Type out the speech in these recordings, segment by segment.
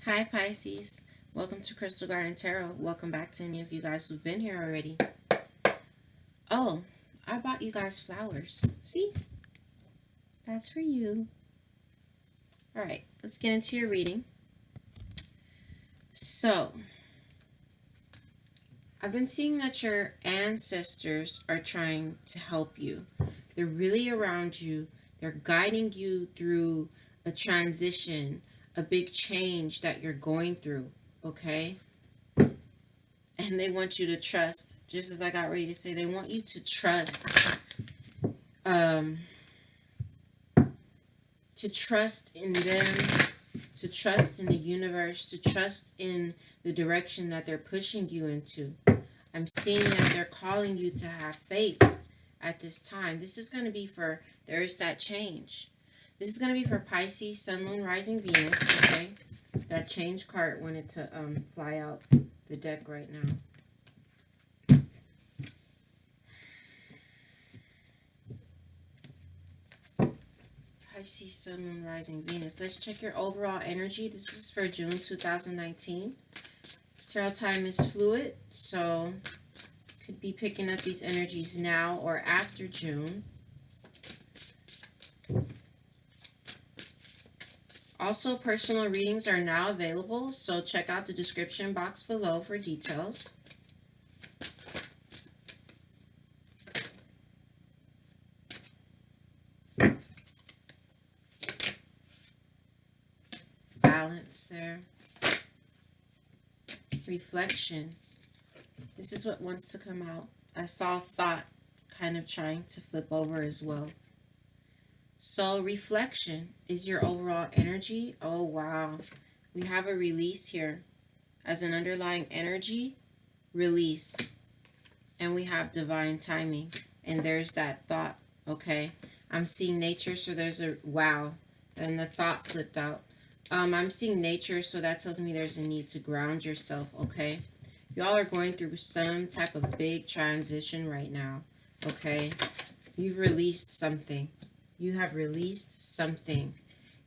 Hi Pisces, welcome to Crystal Garden Tarot. Welcome back to any of you guys who've been here already. Oh, I bought you guys flowers. See? That's for you. Alright, let's get into your reading. So, I've been seeing that your ancestors are trying to help you. They're really around you. They're guiding you through a transition, a big change that you're going through, okay? And they want you to trust, just as I got ready to say, they want you to trust, to trust in them, to trust in the universe, to trust in the direction that they're pushing you into. I'm seeing that they're calling you to have faith at this time. This is going to be for, there is that change. This is going to be for Pisces, Sun, Moon, Rising, Venus, okay? That change card wanted to fly out the deck right now. Pisces, Sun, Moon, Rising, Venus. Let's check your overall energy. This is for June 2019. Tarot time is fluid, so could be picking up these energies now or after June. Also, personal readings are now available, so check out the description box below for details. Balance there. Reflection. This is what wants to come out. I saw thought kind of trying to flip over as well. So reflection is your overall energy. Oh, wow. We have a release here. As an underlying energy, release. And we have divine timing. And there's that thought, okay? I'm seeing nature, so there's a wow. And the thought flipped out. I'm seeing nature, so that tells me there's a need to ground yourself, okay? Y'all are going through some type of big transition right now, okay? You've released something. You have released something.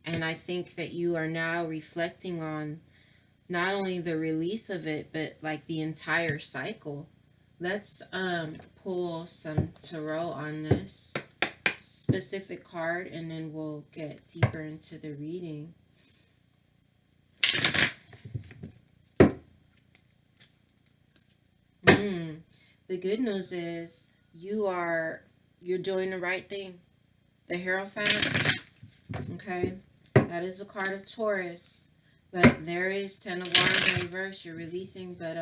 And I think that you are now reflecting on not only the release of it, but like the entire cycle. Let's pull some tarot on this specific card, and then we'll get deeper into the reading. The good news is you're doing the right thing. The Hierophant, okay, that is a card of Taurus, but there is Ten of Wands in reverse. You're releasing, but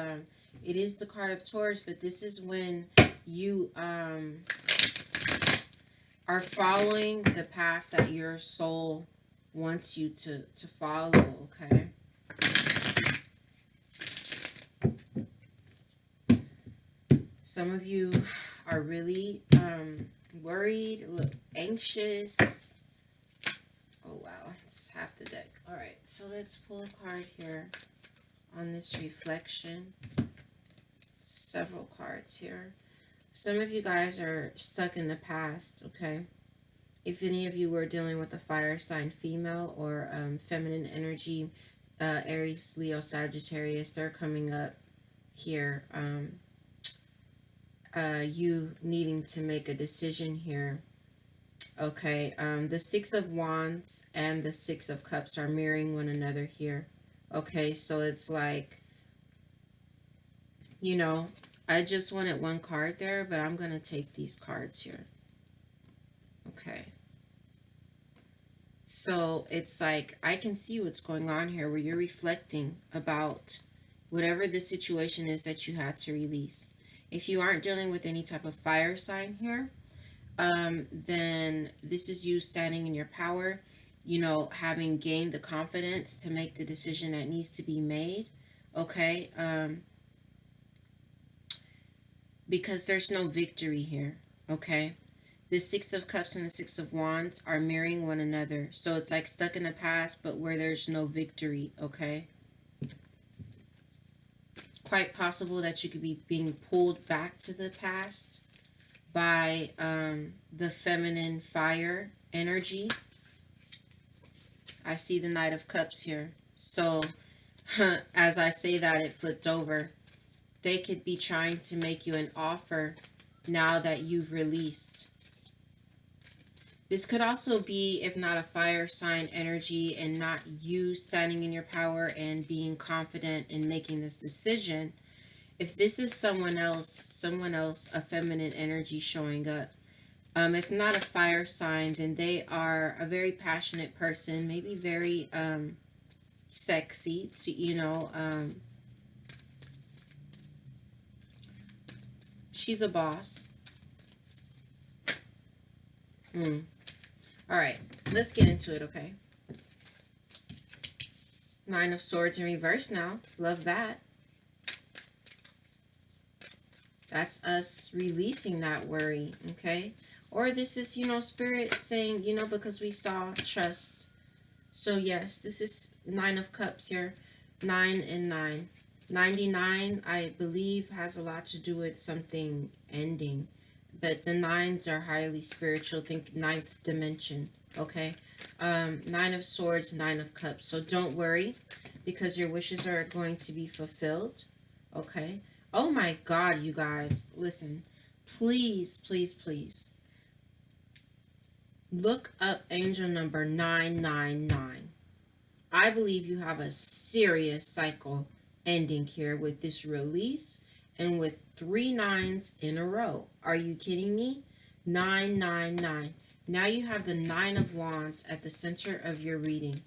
it is the card of Taurus, but this is when you are following the path that your soul wants you to follow, okay? Some of you are really worried, anxious. Oh, wow. It's half the deck. All right. So let's pull a card here on this reflection. Several cards here. Some of you guys are stuck in the past, okay? If any of you were dealing with a fire sign female or feminine energy, Aries, Leo, Sagittarius, they're coming up here. You needing to make a decision here. Okay, the Six of Wands and the Six of Cups are mirroring one another here. Okay, so it's like, you know, I just wanted one card there, but I'm going to take these cards here. Okay. So it's like, I can see what's going on here where you're reflecting about whatever the situation is that you had to release. If you aren't dealing with any type of fire sign here, then this is you standing in your power, you know, having gained the confidence to make the decision that needs to be made, okay? Because there's no victory here, okay? The Six of Cups and the Six of Wands are mirroring one another. So it's like stuck in the past, but where there's no victory, okay? Quite possible that you could be being pulled back to the past by the feminine fire energy. I see the Knight of Cups here. So As I say that, it flipped over. They could be trying to make you an offer now that you've released. This could also be, if not a fire sign energy and not you standing in your power and being confident in making this decision. If this is someone else, a feminine energy showing up. If not a fire sign, then they are a very passionate person, maybe very sexy, she's a boss. All right, let's get into it, okay? Nine of Swords in reverse now. Love that. That's us releasing that worry, okay? Or this is, Spirit saying, because we saw trust. So, yes, this is Nine of Cups here. 9 and 9. 99, I believe, has a lot to do with something ending. But the nines are highly spiritual. Think ninth dimension, okay? Nine of Swords, Nine of Cups. So don't worry, because your wishes are going to be fulfilled, okay? Oh my God, you guys, listen. Please, please, please. Look up angel number 999. I believe you have a serious cycle ending here with this release and with 3 nines in a row. Are you kidding me? 999. Now you have the 9 of Wands at the center of your reading.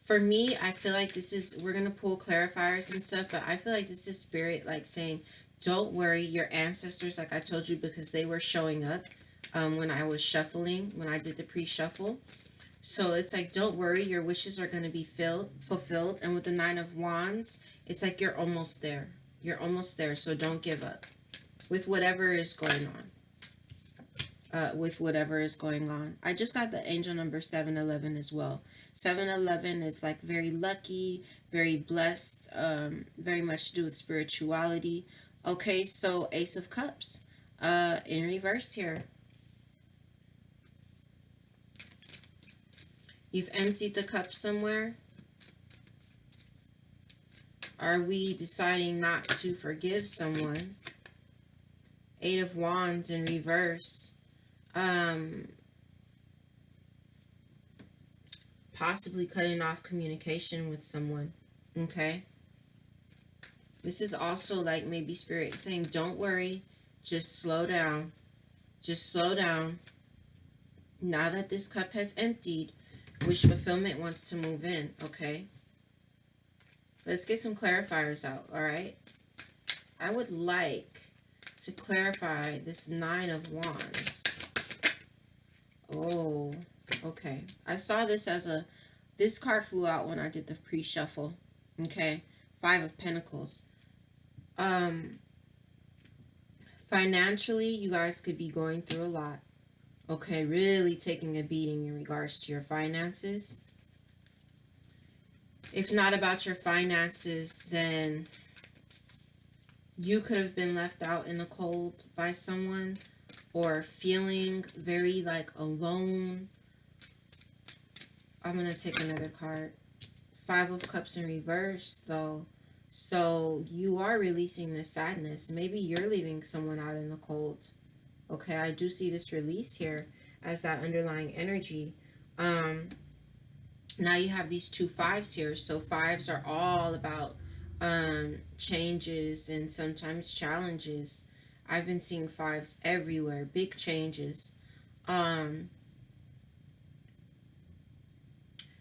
For me, I feel like this is, we're going to pull clarifiers and stuff, but I feel like this is Spirit like saying, don't worry, your ancestors, like I told you, because they were showing up when I was shuffling, when I did the pre-shuffle. So it's like, don't worry, your wishes are going to be fulfilled. And with the 9 of Wands, it's like you're almost there. You're almost there, so don't give up with whatever is going on. I just got the angel number 711 as well. 711 is like very lucky, very blessed, very much to do with spirituality. Okay, so Ace of Cups in reverse here. You've emptied the cup somewhere. Are we deciding not to forgive someone? 8 of Wands in reverse. Possibly cutting off communication with someone. Okay. This is also like maybe Spirit saying, don't worry, just slow down. Just slow down. Now that this cup has emptied, wish fulfillment wants to move in, okay? Let's get some clarifiers out, all right? I would like to clarify this 9 of Wands. Oh, okay. I saw this as this card flew out when I did the pre-shuffle, okay? 5 of Pentacles. Financially, you guys could be going through a lot. Okay, really taking a beating in regards to your finances. If not about your finances, then you could have been left out in the cold by someone or feeling very like alone. I'm going to take another card. 5 of Cups in reverse though. So you are releasing this sadness. Maybe you're leaving someone out in the cold. Okay, I do see this release here as that underlying energy. Now you have these 2 5s here. So 5s are all about changes and sometimes challenges. I've been seeing 5s everywhere. Big changes.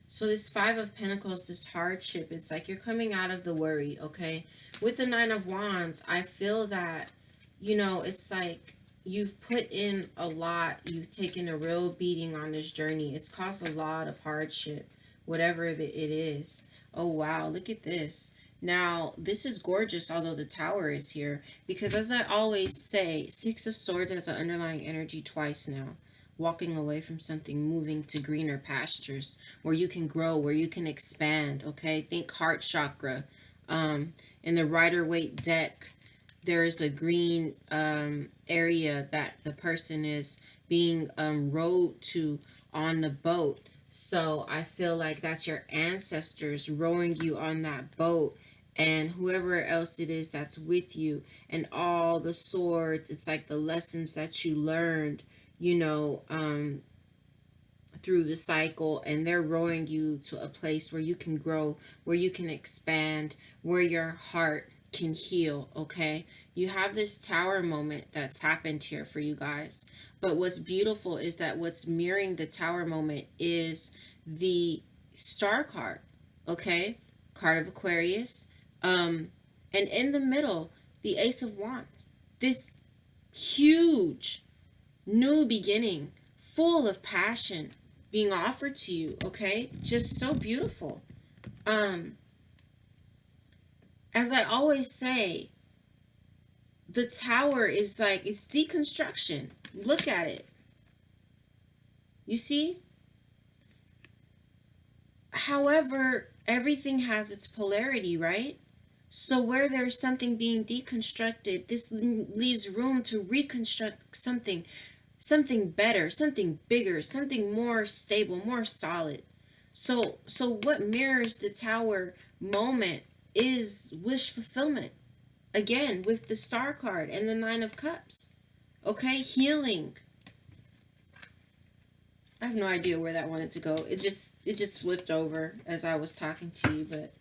So this 5 of Pentacles, this hardship, it's like you're coming out of the worry, okay? With the 9 of Wands, I feel that, it's like you've put in a lot. You've taken a real beating on this journey. It's caused a lot of hardship, whatever it is. Oh, wow. Look at this. Now, this is gorgeous, although the Tower is here. Because as I always say, 6 of Swords has an underlying energy twice now. Walking away from something, moving to greener pastures where you can grow, where you can expand, okay? Think heart chakra. In the Rider-Waite deck, there's a green area that the person is being rowed to on the boat. So I feel like that's your ancestors rowing you on that boat, and whoever else it is that's with you, and all the swords. It's like the lessons that you learned, you know, through the cycle, and they're rowing you to a place where you can grow, where you can expand, where your heart can heal. Okay, you have this tower moment that's happened here for you guys, but what's beautiful is that what's mirroring the tower moment is the star card. Okay, card of Aquarius, and in the middle, the Ace of Wands. This huge new beginning, full of passion being offered to you. Okay, just so beautiful. um as I always say, the tower is like, it's deconstruction. Look at it. You see? However, everything has its polarity, right? So where there's something being deconstructed, this leaves room to reconstruct something better, something bigger, something more stable, more solid. So what mirrors the tower moment is wish fulfillment. Again, with the star card and the 9 of cups. Okay, healing. I have no idea where that wanted to go. It just flipped over as I was talking to you, but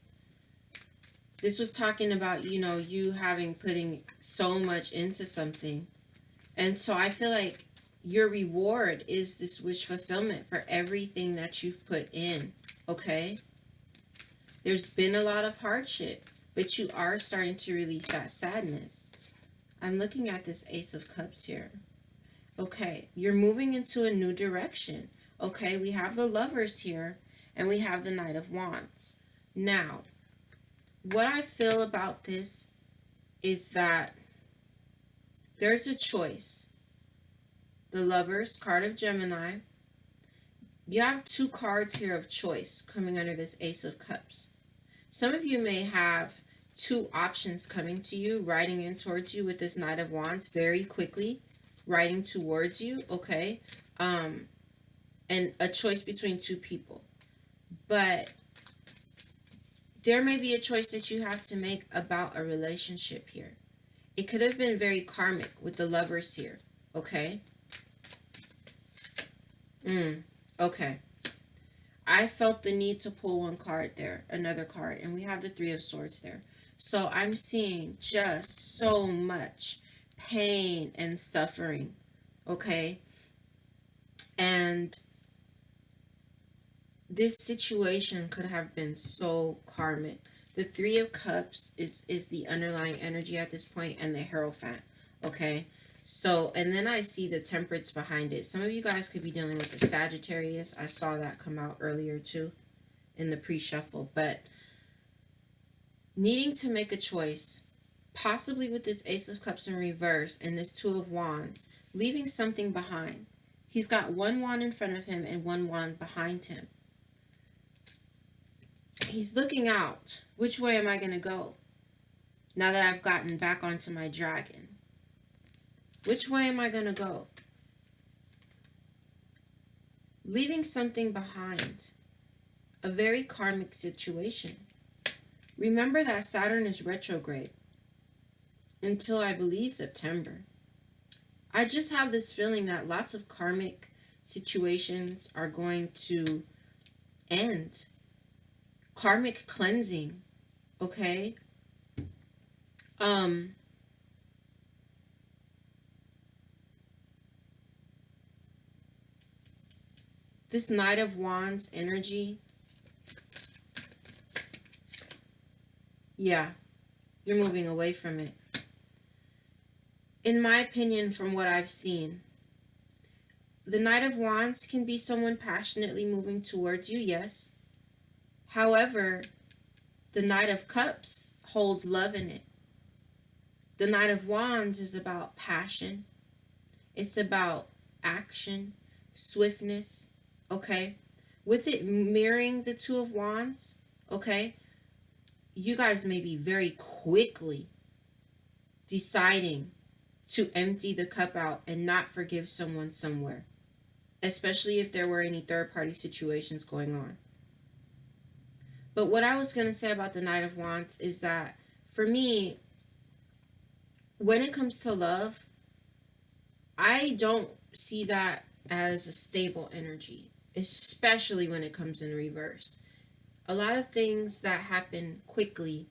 this was talking about, you having putting so much into something. And so I feel like your reward is this wish fulfillment for everything that you've put in. Okay? There's been a lot of hardship, but you are starting to release that sadness. I'm looking at this Ace of Cups here. Okay, you're moving into a new direction. Okay, we have the Lovers here, and we have the Knight of Wands. Now, what I feel about this is that there's a choice. The Lovers, card of Gemini. You have 2 cards here of choice coming under this Ace of Cups. Some of you may have 2 options coming to you, riding in towards you with this Knight of Wands very quickly, riding towards you, okay? And a choice between 2 people. But there may be a choice that you have to make about a relationship here. It could have been very karmic with the Lovers here, okay? Okay. I felt the need to pull one card there, another card, and we have the 3 of Swords there. So I'm seeing just so much pain and suffering, okay? And this situation could have been so karmic. The 3 of Cups is the underlying energy at this point, and the Hierophant, okay? So, and then I see the Temperance behind it. Some of you guys could be dealing with the Sagittarius. I saw that come out earlier too in the pre-shuffle. But needing to make a choice, possibly with this Ace of Cups in reverse and this 2 of Wands, leaving something behind. He's got 1 wand in front of him and 1 wand behind him. He's looking out. Which way am I going to go now that I've gotten back onto my dragon? Which way am I going to go? Leaving something behind. A very karmic situation. Remember that Saturn is retrograde until, I believe, September. I just have this feeling that lots of karmic situations are going to end. Karmic cleansing, okay? This Knight of Wands energy, yeah, you're moving away from it. In my opinion, from what I've seen, the Knight of Wands can be someone passionately moving towards you, yes. However, the Knight of Cups holds love in it. The Knight of Wands is about passion. It's about action, swiftness, okay? With it mirroring the 2 of Wands, okay? You guys may be very quickly deciding to empty the cup out and not forgive someone somewhere. especially if there were any third-party situations going on. But what I was going to say about the Knight of Wands is that, for me, when it comes to love, I don't see that as a stable energy, especially when it comes in reverse. A lot of things that happen quickly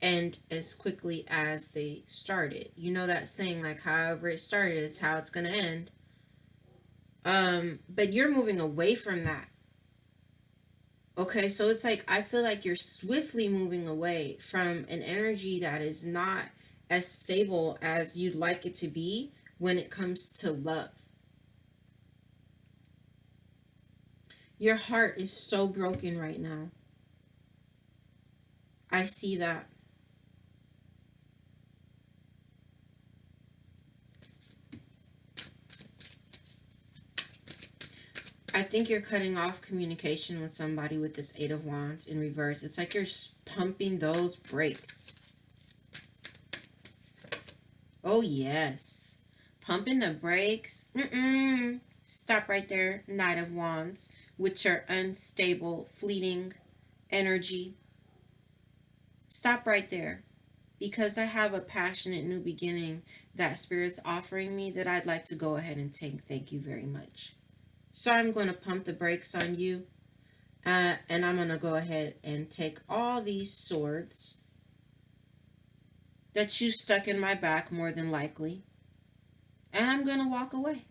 end as quickly as they started. You know that saying, like, however it started, it's how it's going to end. But you're moving away from that. Okay, so it's like, I feel like you're swiftly moving away from an energy that is not as stable as you'd like it to be when it comes to love. Your heart is so broken right now. I see that. I think you're cutting off communication with somebody with this Eight of Wands in reverse. It's like you're pumping those brakes. Oh, yes. Pumping the brakes. Stop right there, Knight of Wands, with your unstable, fleeting energy. Stop right there. Because I have a passionate new beginning that Spirit's offering me that I'd like to go ahead and take. Thank you very much. So I'm going to pump the brakes on you. And I'm going to go ahead and take all these swords that you stuck in my back, more than likely. And I'm going to walk away.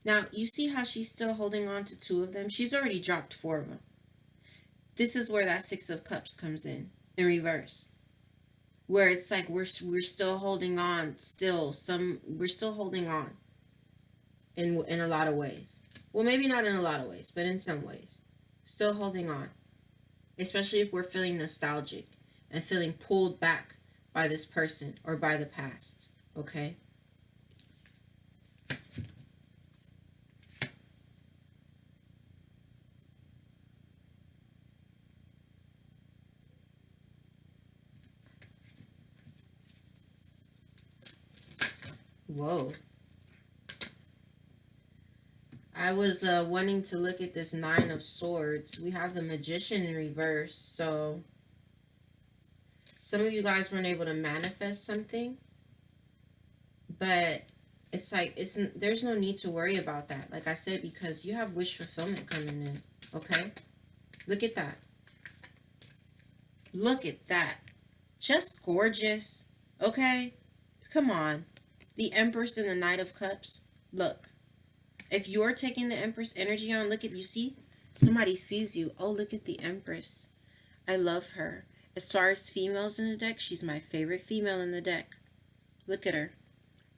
Now, you see how she's still holding on to 2 of them? She's already dropped 4 of them. This is where that 6 of Cups comes in reverse. Where it's like we're still holding on, we're still holding on in a lot of ways. Well, maybe not in a lot of ways, but in some ways. Still holding on. Especially if we're feeling nostalgic and feeling pulled back by this person or by the past. Okay? Whoa. I was wanting to look at this 9 of Swords. We have the Magician in reverse, so some of you guys weren't able to manifest something, but it's like, there's no need to worry about that, like I said, because you have wish fulfillment coming in, okay? Look at that. Look at that. Just gorgeous, okay? Come on. The Empress and the Knight of Cups. Look. If you're taking the Empress energy on, look at, you see? Somebody sees you. Oh, look at the Empress. I love her. As far as females in the deck, she's my favorite female in the deck. Look at her.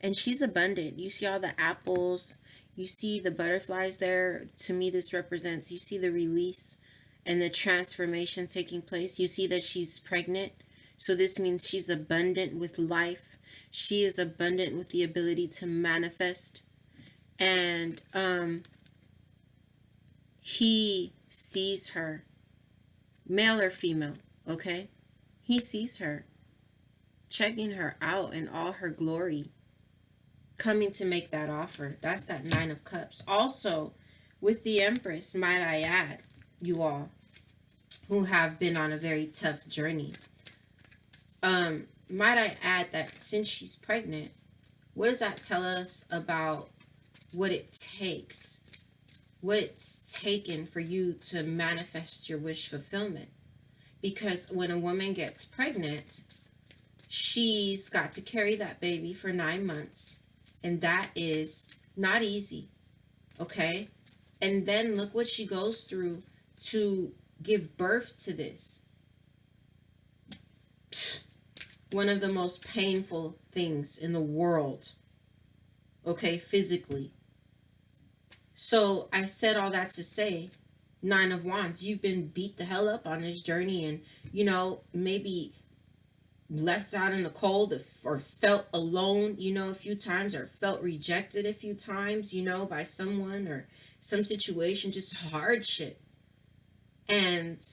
And she's abundant. You see all the apples. You see the butterflies there. To me, this represents, you see the release and the transformation taking place. You see that she's pregnant. So this means she's abundant with life. She is abundant with the ability to manifest. And he sees her, male or female, okay? He sees her, checking her out in all her glory, coming to make that offer. That's that 9 of Cups. Also, with the Empress, might I add, you all who have been on a very tough journey, might I add that since she's pregnant, what does that tell us about what it takes, what it's taken for you to manifest your wish fulfillment? Because when a woman gets pregnant, she's got to carry that baby for 9 months, and that is not easy, okay? And then look what she goes through to give birth to this. One of the most painful things in the world, okay, physically. So I said all that to say, 9 of Wands, you've been beat the hell up on this journey, and, you know, maybe left out in the cold, or felt alone, you know, a few times, or felt rejected a few times, you know, by someone or some situation, just hardship. And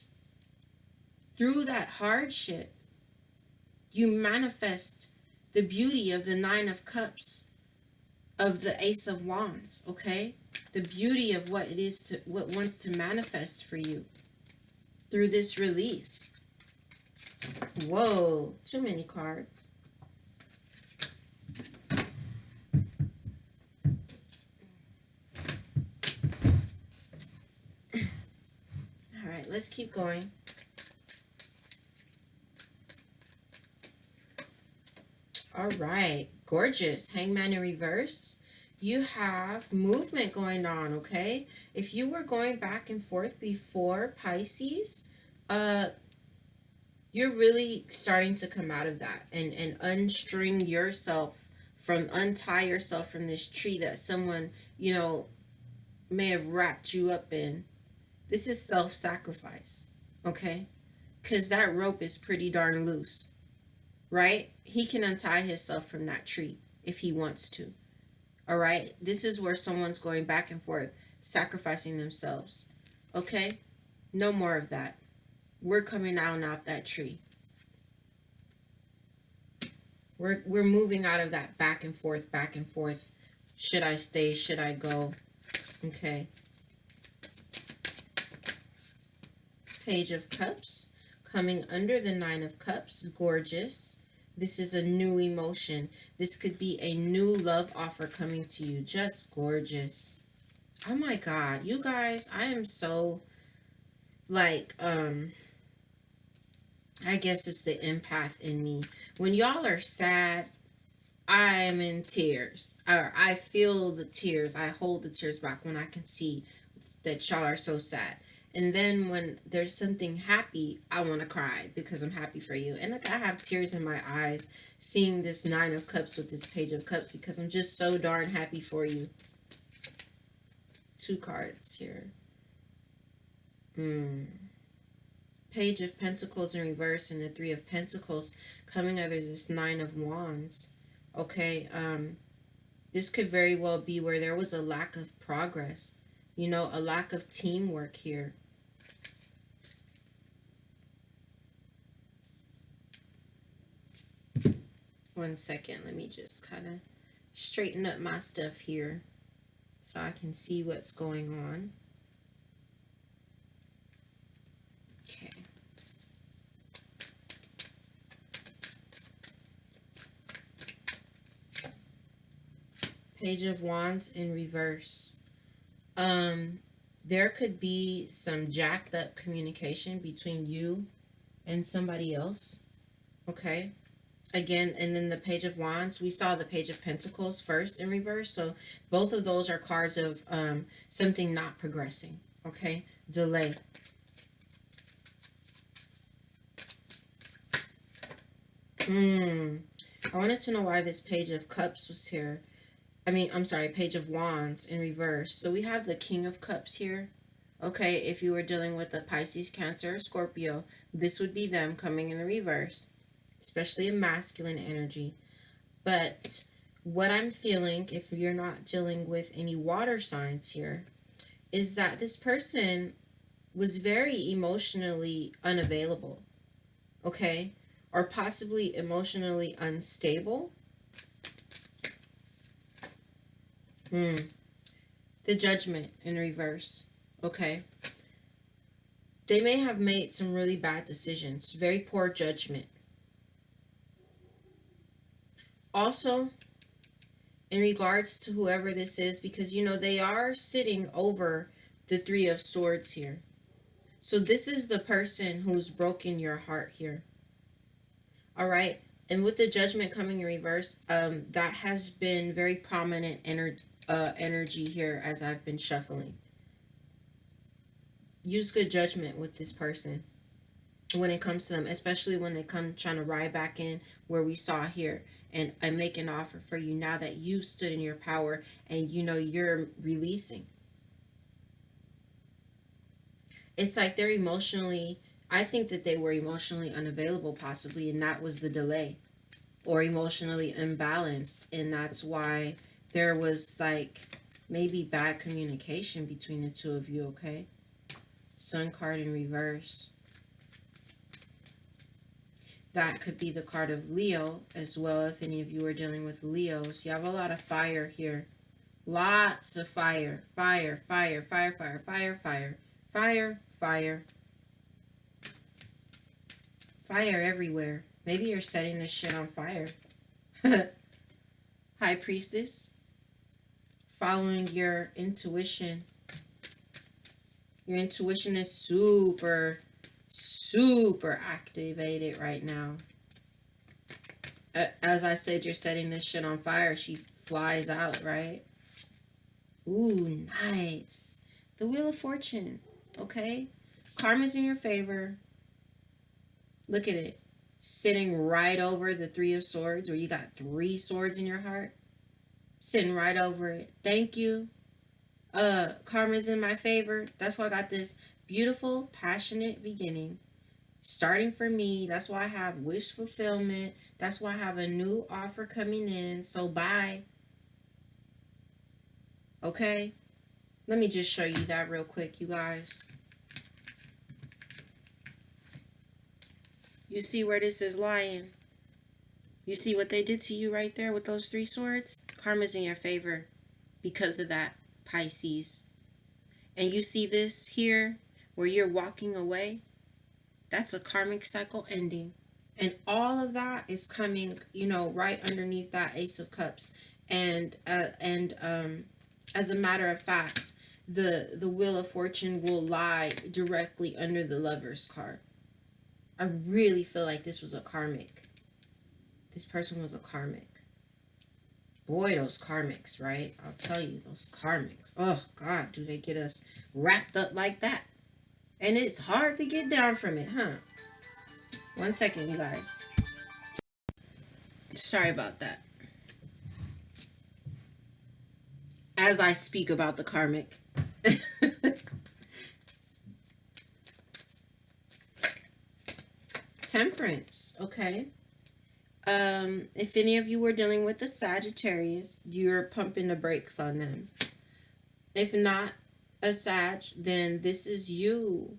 through that hardship, you manifest the beauty of the 9 of Cups, of the Ace of Wands, okay? the beauty of what it is to what wants to manifest for you through this release. Whoa, too many cards. All right, let's keep going. All right, gorgeous. Hangman in reverse. You have movement going on, okay? If you were going back and forth before, Pisces, you're really starting to come out of that and unstring yourself untie yourself from this tree that someone, may have wrapped you up in. This is self-sacrifice, okay? Because that rope is pretty darn loose, right? He can untie himself from that tree if he wants to. All right, this is where someone's going back and forth, sacrificing themselves. Okay, no more of that. We're coming out and off that tree. We're moving out of that back and forth, back and forth. Should I stay? Should I go? Okay. Page of Cups, coming under the Nine of Cups, gorgeous. This is a new emotion. This could be a new love offer coming to you. Just gorgeous. Oh my God. You guys, I am so, like, I guess it's the empath in me. When y'all are sad, I'm in tears. Or I feel the tears. I hold the tears back when I can see that y'all are so sad. And then when there's something happy, I want to cry because I'm happy for you. And like I have tears in my eyes seeing this Nine of Cups with this Page of Cups because I'm just so darn happy for you. Two cards here. Page of Pentacles in reverse and the Three of Pentacles coming under this Nine of Wands. Okay, this could very well be where there was a lack of progress. A lack of teamwork here. One second, let me just kind of straighten up my stuff here so I can see what's going on. Okay. Page of Wands in reverse. There could be some jacked up communication between you and somebody else. Okay. Again, and then the Page of Wands, we saw the Page of Pentacles first in reverse. So both of those are cards of something not progressing. Okay. Delay. I wanted to know why this Page of Cups was here. I'm sorry, Page of Wands in reverse. So we have the King of Cups here. Okay, if you were dealing with a Pisces, Cancer, or Scorpio, this would be them coming in the reverse, especially a masculine energy. But what I'm feeling, if you're not dealing with any water signs here, is that this person was very emotionally unavailable, okay? Or possibly emotionally unstable. The Judgment in reverse. Okay. They may have made some really bad decisions. Very poor judgment. Also, in regards to whoever this is, because, they are sitting over the Three of Swords here. So this is the person who's broken your heart here. All right. And with the Judgment coming in reverse, that has been very prominent energy here as I've been shuffling. Use good judgment with this person when it comes to them, especially when they come trying to ride back in where we saw here and make an offer for you now that you stood in your power and you're releasing. It's like they're emotionally, I think that they were emotionally unavailable possibly, and that was the delay, or emotionally imbalanced, and that's why there was like maybe bad communication between the two of you. Okay. Sun card in reverse. That could be the card of Leo as well, if any of you are dealing with Leos. You have a lot of fire here. Lots of fire, fire, fire, fire, fire, fire, fire, fire, fire, fire everywhere. Maybe you're setting this shit on fire. High Priestess, following your intuition. Your intuition is super, super activated right now. As I said, you're setting this shit on fire. She flies out, right? Ooh, nice. The Wheel of Fortune, okay? Karma's in your favor. Look at it. Sitting right over the Three of Swords, where you got 3 swords in your heart. Sitting right over it. Thank you. Karma's in my favor. That's why I got this beautiful, passionate beginning. Starting for me. That's why I have wish fulfillment. That's why I have a new offer coming in. So bye. Okay? Let me just show you that real quick, you guys. You see where this is lying? You see what they did to you right there with those 3 swords? Karma's in your favor because of that, Pisces. And you see this here where you're walking away? That's a karmic cycle ending. And all of that is coming, right underneath that Ace of Cups. And as a matter of fact, the Wheel of Fortune will lie directly under the Lover's card. I really feel like this was a karmic. This person was a karmic. Boy, those karmics, right? I'll tell you, those karmics. Oh, God, do they get us wrapped up like that? And it's hard to get down from it, huh? 1 second, you guys. Sorry about that. As I speak about the karmic. Temperance, okay? If any of you were dealing with the Sagittarius, you're pumping the brakes on them. If not a Sag, then this is you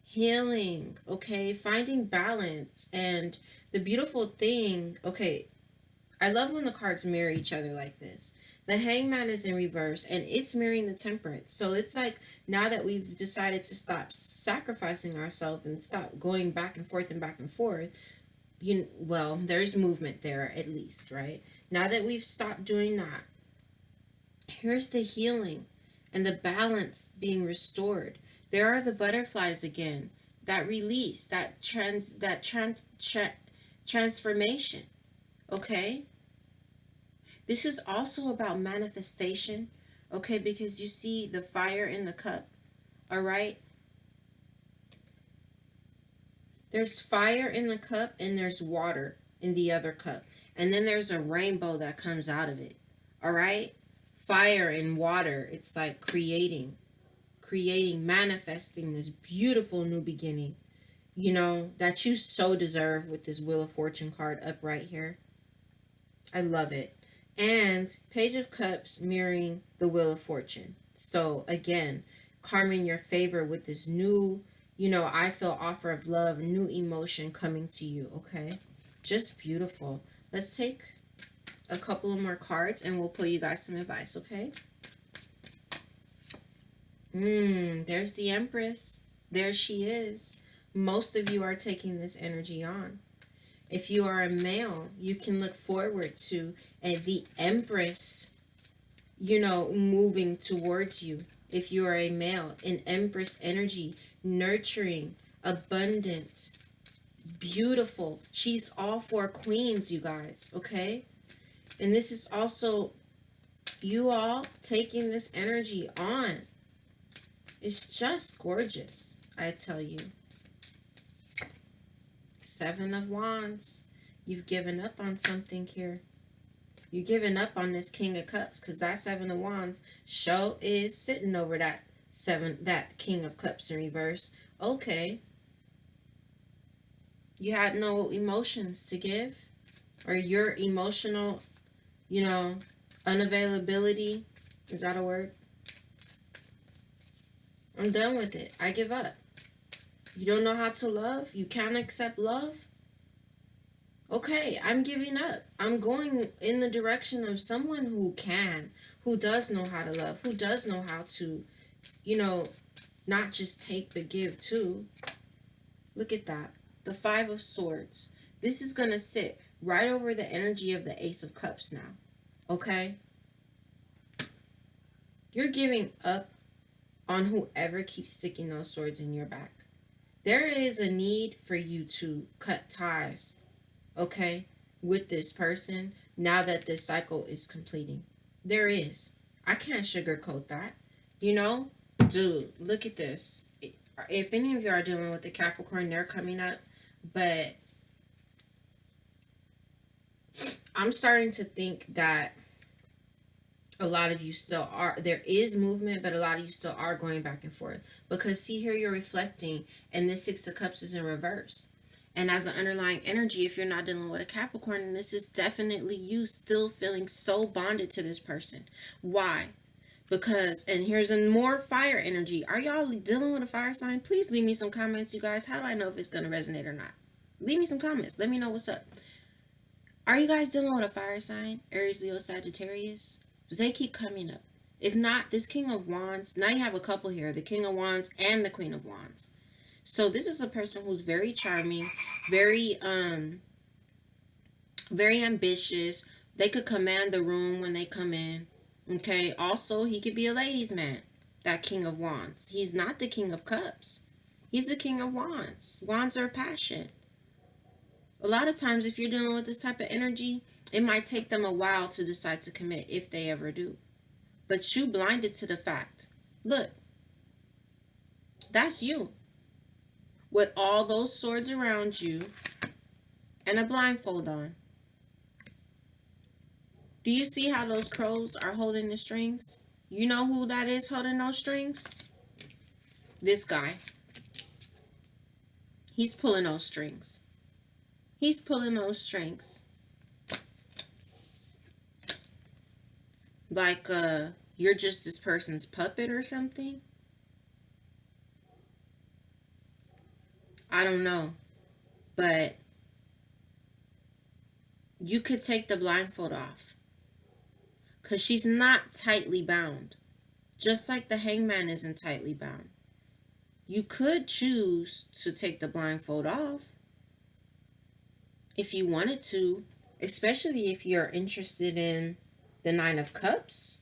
healing, okay? Finding balance. And the beautiful thing, okay, I love when the cards mirror each other like this. The Hangman is in reverse and it's mirroring the Temperance. So it's like now that we've decided to stop sacrificing ourselves and stop going back and forth and back and forth, well, there's movement there at least, right? Now that we've stopped doing that, here's the healing and the balance being restored. There are the butterflies again, that release, that transformation, okay? This is also about manifestation, okay? Because you see the fire in the cup, all right? There's fire in the cup and there's water in the other cup. And then there's a rainbow that comes out of it. All right? Fire and water. It's like creating, manifesting this beautiful new beginning, that you so deserve with this Wheel of Fortune card up right here. I love it. And Page of Cups mirroring the Wheel of Fortune. So again, karma in your favor with this new, I feel offer of love, new emotion coming to you, okay? Just beautiful. Let's take a couple of more cards and we'll pull you guys some advice, okay? There's the Empress. There she is. Most of you are taking this energy on. If you are a male, you can look forward to the Empress, moving towards you. If you are a male, an Empress energy, nurturing, abundant, beautiful. She's all 4 queens, you guys, okay? And this is also you all taking this energy on. It's just gorgeous, I tell you. 7 of Wands. You've given up on something here. You're giving up on this King of Cups because that 7 of Wands show is sitting over that King of Cups in reverse. Okay. You had no emotions to give, or your emotional, unavailability. Is that a word? I'm done with it. I give up. You don't know how to love? You can't accept love? Okay, I'm giving up. I'm going in the direction of someone who can, who does know how to love, who does know how to, you know, not just take but give too. Look at that. The Five of Swords. This is going to sit right over the energy of the Ace of Cups now. Okay? You're giving up on whoever keeps sticking those swords in your back. There is a need for you to cut ties, okay, with this person now that this cycle is completing. There is. I can't sugarcoat that. You know, dude, look at this. If any of you are dealing with the Capricorn, they're coming up, but I'm starting to think that a lot of you still are, there is movement, but a lot of you still are going back and forth. Because see here, you're reflecting, and this Six of Cups is in reverse. And as an underlying energy, if you're not dealing with a Capricorn, this is definitely you still feeling so bonded to this person. Why? Because, and here's a more fire energy. Are y'all dealing with a fire sign? Please leave me some comments, you guys. How do I know if it's going to resonate or not? Leave me some comments. Let me know what's up. Are you guys dealing with a fire sign? Aries, Leo, Sagittarius? They keep coming up. If not, this King of Wands, now you have a couple here, the King of Wands and the Queen of Wands. So this is a person who's very charming, very ambitious. They could command the room when they come in. Okay, also he could be a ladies' man, that King of Wands. He's not the King of Cups. He's the King of Wands. Wands are passion. A lot of times if you're dealing with this type of energy, it might take them a while to decide to commit, if they ever do. But you blinded to the fact. Look, that's you. With all those swords around you and a blindfold on. Do you see how those crows are holding the strings? You know who that is holding those strings? This guy. He's pulling those strings. He's pulling those strings. Like, you're just this person's puppet or something? I don't know. But you could take the blindfold off. Because she's not tightly bound. Just like the Hangman isn't tightly bound. You could choose to take the blindfold off. If you wanted to. Especially if you're interested in the Nine of Cups,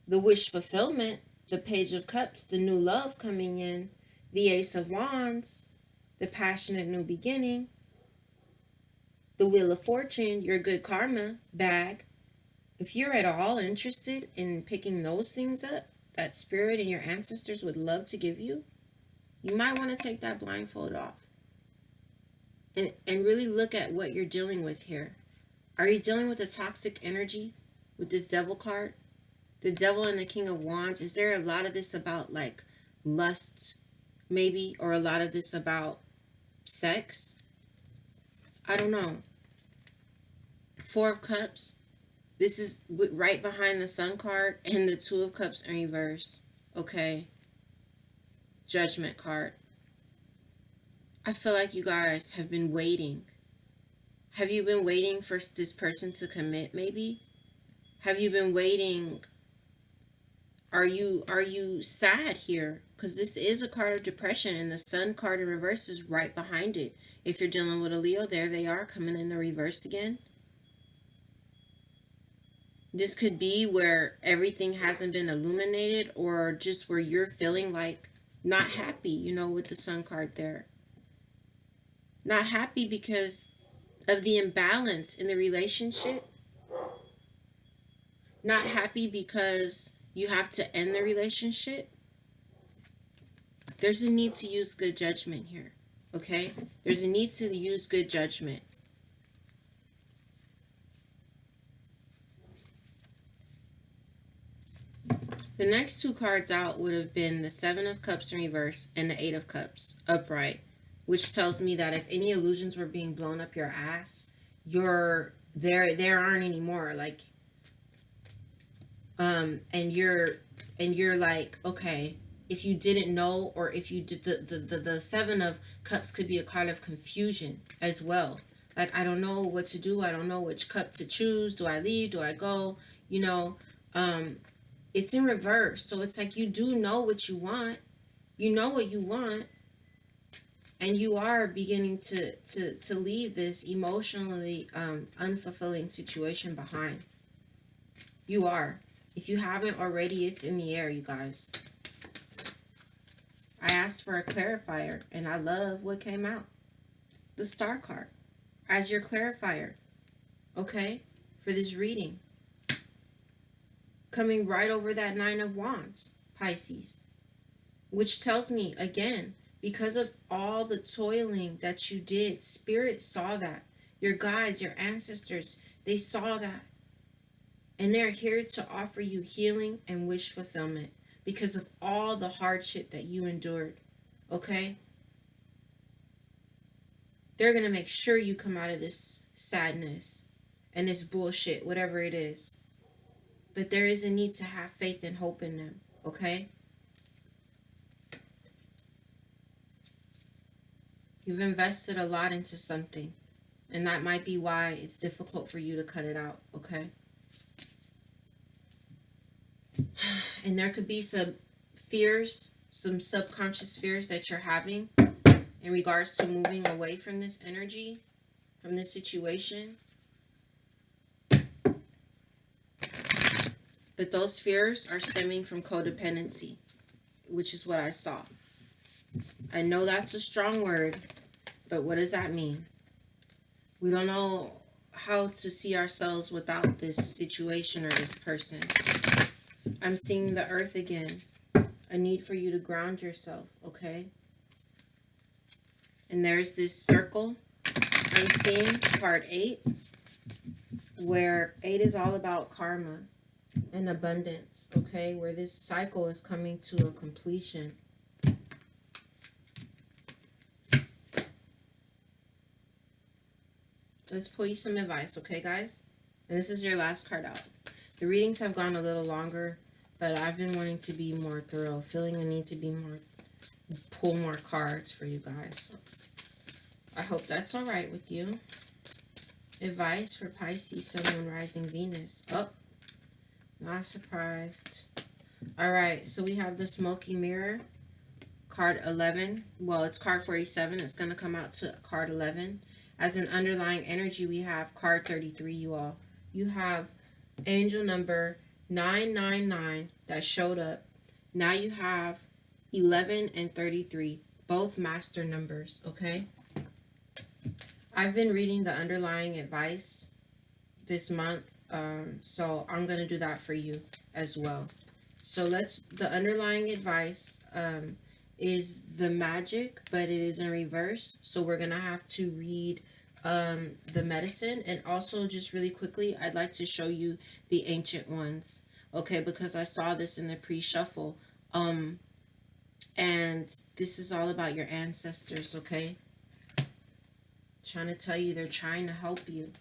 the wish fulfillment, the Page of Cups, the new love coming in, the Ace of Wands, the passionate new beginning, the Wheel of Fortune, your good karma bag. If you're at all interested in picking those things up that spirit and your ancestors would love to give you, you might want to take that blindfold off and really look at what you're dealing with here. Are you dealing with a toxic energy with this Devil card? The Devil and the King of Wands. Is there a lot of this about like lust maybe, or a lot of this about sex? I don't know. Four of Cups. This is right behind the Sun card and the Two of Cups in reverse. Okay. Judgment card. I feel like you guys have been waiting. Have you been waiting for this person to commit maybe? Have you been waiting? Are you sad here? Because this is a card of depression, and the Sun card in reverse is right behind it. If you're dealing with a Leo, there they are coming in the reverse again. This could be where everything hasn't been illuminated, or just where you're feeling like not happy, you know, with the Sun card there. Not happy because of the imbalance in the relationship. Not happy because you have to end the relationship. There's a need to use good judgment here, okay? There's a need to use good judgment. The next two cards out would have been the Seven of Cups in reverse and the Eight of Cups upright, which tells me that if any illusions were being blown up your ass, there aren't any more. Like, and you're like, okay, if you didn't know, or if you did, the Seven of Cups could be a card of confusion as well. Like, I don't know what to do. I don't know which cup to choose. Do I leave? Do I go? You know, It's in reverse. So it's like you do know what you want. You know what you want. And you are beginning to leave this emotionally unfulfilling situation behind. You are. If you haven't already, it's in the air, you guys. I asked for a clarifier, and I love what came out. The Star card as your clarifier, okay, for this reading. Coming right over that Nine of Wands, Pisces, which tells me, again, because of all the toiling that you did, Spirit saw that. Your guides, your ancestors, they saw that. And they're here to offer you healing and wish fulfillment because of all the hardship that you endured, okay? They're going to make sure you come out of this sadness and this bullshit, whatever it is. But there is a need to have faith and hope in them, okay? You've invested a lot into something, and that might be why it's difficult for you to cut it out, okay? And there could be some fears, some subconscious fears that you're having in regards to moving away from this energy, from this situation. But those fears are stemming from codependency, which is what I saw. I know that's a strong word, but what does that mean? We don't know how to see ourselves without this situation or this person. I'm seeing the earth again. A need for you to ground yourself, okay? And there's this circle. I'm seeing card 8, where 8 is all about karma and abundance, okay? Where this cycle is coming to a completion. Let's pull you some advice, okay, guys? And this is your last card out. The readings have gone a little longer, but I've been wanting to be more thorough, feeling the need to be more, pull more cards for you guys. I hope that's all right with you. Advice for Pisces, Sun, Moon, Rising, Venus. Oh, not surprised. All right, so we have the Smoky Mirror, card 11. Well, it's card 47. It's going to come out to card 11. As an underlying energy, we have card 33, you all. You have angel number 999 that showed up. Now you have 11 and 33, both master numbers, okay? I've been reading the underlying advice this month, so I'm going to do that for you as well. So the underlying advice is the magic, but it is in reverse. So we're going to have to read the medicine. And also, just really quickly, I'd like to show you the ancient ones, okay? Because I saw this in the pre-shuffle. And this is all about your ancestors, okay? Trying to tell you they're trying to help you.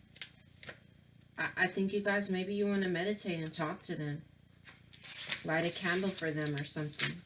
I think you guys, maybe you want to meditate and talk to them. Light a candle for them or something.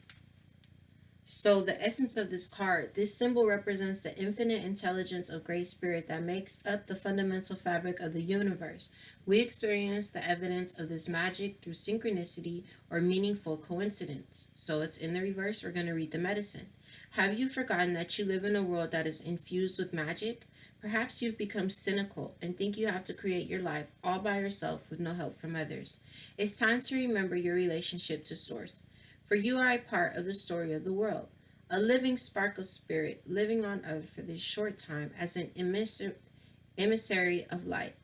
So the essence of this card, this symbol represents the infinite intelligence of Great Spirit that makes up the fundamental fabric of the universe. We experience the evidence of this magic through synchronicity or meaningful coincidence. So it's in the reverse. We're going to read the medicine. Have you forgotten that you live in a world that is infused with magic? Perhaps you've become cynical and think you have to create your life all by yourself with no help from others. It's time to remember your relationship to Source. For you are a part of the story of the world, a living spark of spirit living on earth for this short time as an emissary of light.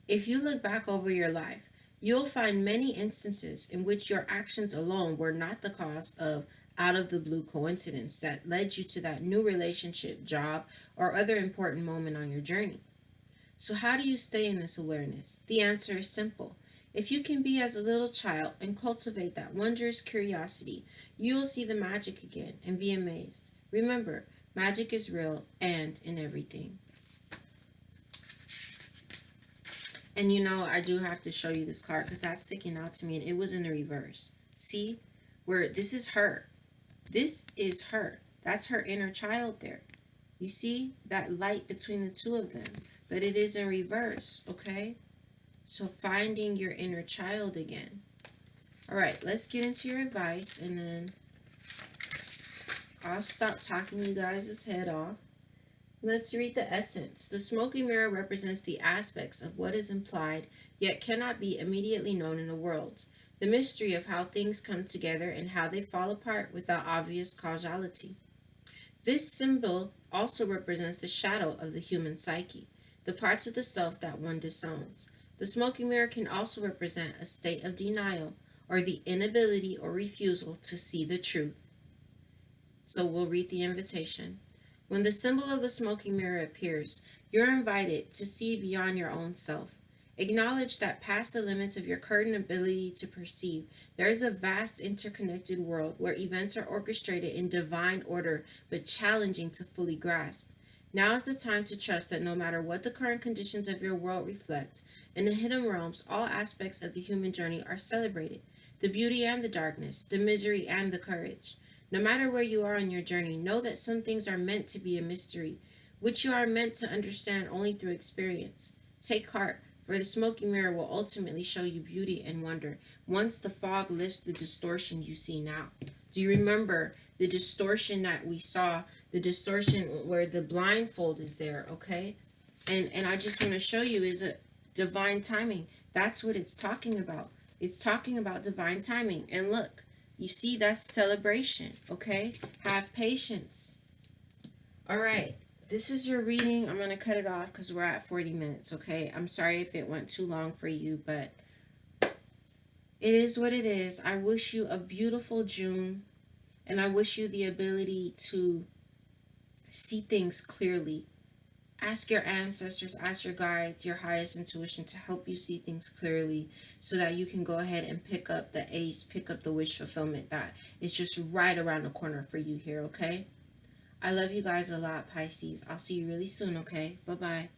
If you look back over your life, you'll find many instances in which your actions alone were not the cause of out-of-the-blue coincidence that led you to that new relationship, job, or other important moment on your journey. So how do you stay in this awareness? The answer is simple. If you can be as a little child and cultivate that wondrous curiosity, you will see the magic again and be amazed. Remember, magic is real and in everything. And you know, I do have to show you this card because that's sticking out to me, and it was in the reverse. See? Where this is her. This is her. That's her inner child there. You see that light between the two of them? But it is in reverse, okay? So finding your inner child again. All right, let's get into your advice, and then I'll stop talking you guys' head off. Let's read the essence. The smoky mirror represents the aspects of what is implied, yet cannot be immediately known in the world. The mystery of how things come together and how they fall apart without obvious causality. This symbol also represents the shadow of the human psyche, the parts of the self that one disowns. The smoky mirror can also represent a state of denial or the inability or refusal to see the truth. So we'll read the invitation. When the symbol of the smoky mirror appears, you're invited to see beyond your own self. Acknowledge that past the limits of your current ability to perceive, there is a vast interconnected world where events are orchestrated in divine order but challenging to fully grasp. Now is the time to trust that no matter what the current conditions of your world reflect, in the hidden realms, all aspects of the human journey are celebrated, the beauty and the darkness, the misery and the courage. No matter where you are on your journey, know that some things are meant to be a mystery, which you are meant to understand only through experience. Take heart, for the smoky mirror will ultimately show you beauty and wonder once the fog lifts the distortion you see now. Do you remember the distortion that we saw, the distortion where the blindfold is there, okay? And I just want to show you is a divine timing. That's what it's talking about. It's talking about divine timing. And look, you see, that's celebration, okay? Have patience. All right, this is your reading. I'm going to cut it off because we're at 40 minutes, okay? I'm sorry if it went too long for you, but it is what it is. I wish you a beautiful June, and I wish you the ability to see things clearly. Ask your ancestors, ask your guides, your highest intuition to help you see things clearly so that you can go ahead and pick up the ace, pick up the wish fulfillment that is just right around the corner for you here, okay? I love you guys a lot, Pisces. I'll see you really soon, okay? Bye-bye.